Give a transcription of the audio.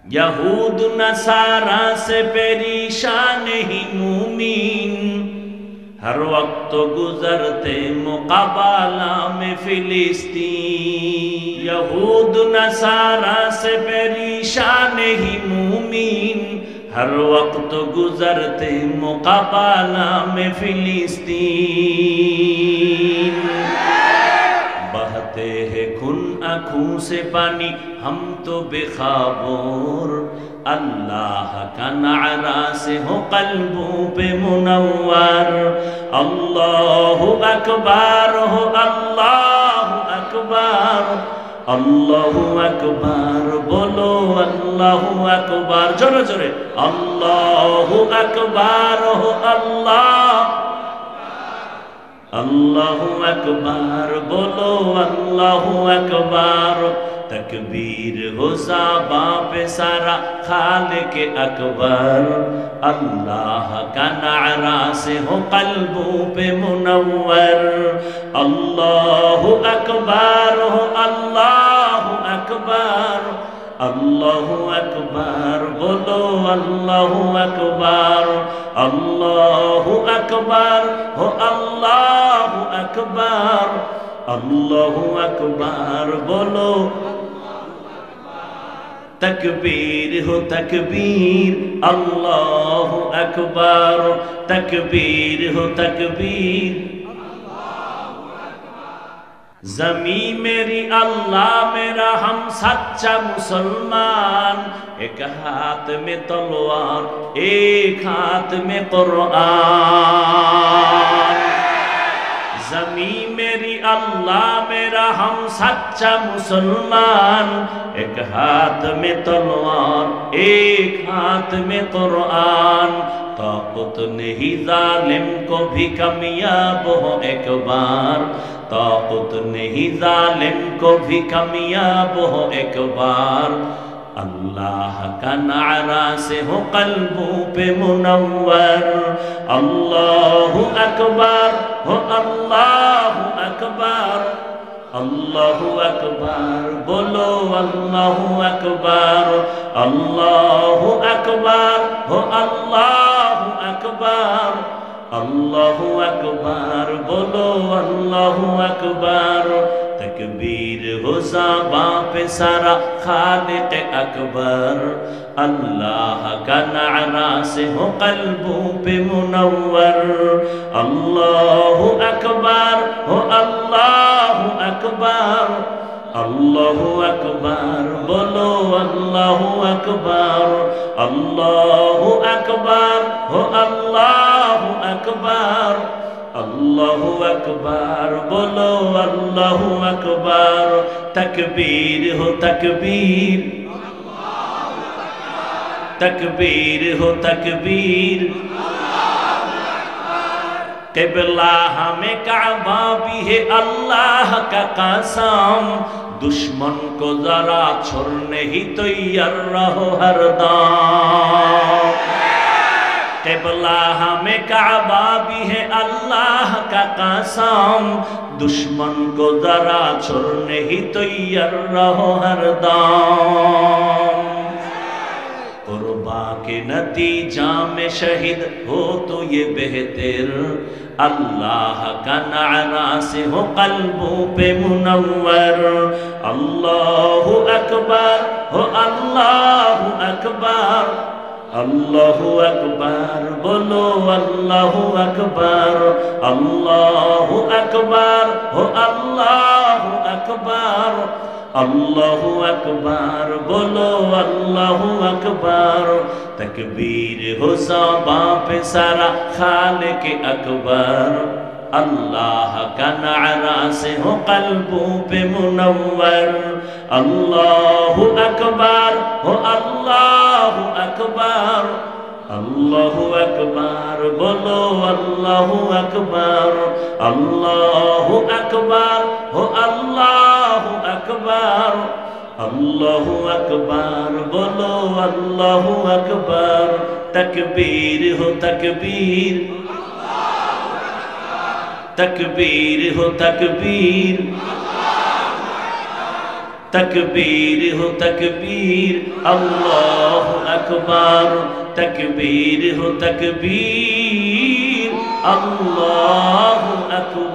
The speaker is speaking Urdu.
یہود نصارہ سے پریشان ہی مومین ہر وقت گزرتے مقابلہ میں فلسطین یہود نصارہ سے پریشان ہی مومین ہر وقت گزرتے مقابلہ میں فلسطین بہتے ہیں خون آنکھوں سے پانی ہم تو بے خابور اللہ کا نعرہ سے ہو قلبوں پہ منور اللہ اکبر ہو اللہ اکبر اللہ اکبر بولو اللہ اکبر جورے جورے اللہ اکبر ہو اللہ اکبر بولو اللہ اکبر تکبیر ہو زباں پہ سارا خالق اکبر اللہ کا نعرہ سے ہو قلبوں پہ منور اللہ اکبر ہو اللہ اکبر اللہ اکبر بولو اللہ اکبر اللہ اکبر ہو اللہ اکبر اللہ اکبر بولو تکبیر ہو تکبیر اللہ اکبر تکبیر ہو تکبیر زمین میری اللہ میرا ہم سچا مسلمان ایک ہاتھ میں تلوار ایک ہاتھ میں قرآن زمین میری اللہ میرا ہم سچا مسلمان ایک ہاتھ میں تلوار ایک ہاتھ میں قرآن طاقت نہیں ظالم کو بھی کامیاب ہو ایک بار طاقت نہیں ظالم کو بھی کامیاب ہو ایک بار اللہ کا نعرہ سے ہو قلبوں پہ منور اللہ اکبر ہو اللہ اکبر اللہ اکبر بولو اللہ اکبر اللہ اکبر ہو اللہ اکبر اللہ اکبر بولو اللہ اکبر تکبیر ہو زباں پہ سارا خالق اکبر اللہ کا نعرہ سے ہو قلبوں پہ منور اللہ اکبر ہو اللہ اکبر اللہ اکبر بولو اللہ اکبر اللہ اکبر ہو اللہ اکبر اللہ اکبر بولو اللہ اکبر تکبیر ہو تکبیر تکبیر ہو تکبیر قبلہ ہمیں کعبہ بھی ہے اللہ کا قسم دشمن کو ذرا چھوڑنے ہی تیار رہو ہر دم قبلہ ہمیں کعبہ بھی ہے اللہ کا قسم دشمن کو ذرا چھوڑنے ہی تیار رہو ہر دم قربا کے نتیجہ میں شہید ہو تو یہ بہتر اللہ کا نعرہ سے ہو قلبوں پہ منور اللہ اکبر ہو اللہ اکبر اللہ اکبر بولو اللہ اکبر اللہ اکبر ہو اللہ اکبر اللہ اکبر بولو اللہ اکبر تکبیر ہو زباں پہ سارا خالق اکبر اللہ کا نعرہ سے ہو قلبوں پہ منور اللہ اکبر ہو اللہ اکبر اللہ اکبر بولو اللہ اکبر اللہ اکبر ہو اللہ اکبر اللہ اکبر بولو اللہ اکبر تکبیر ہو تکبیر تکبیر ہو تکبیر تکبیر ہو تکبیر اللہ اکبر تکبیر ہو تکبیر اللہ اکبر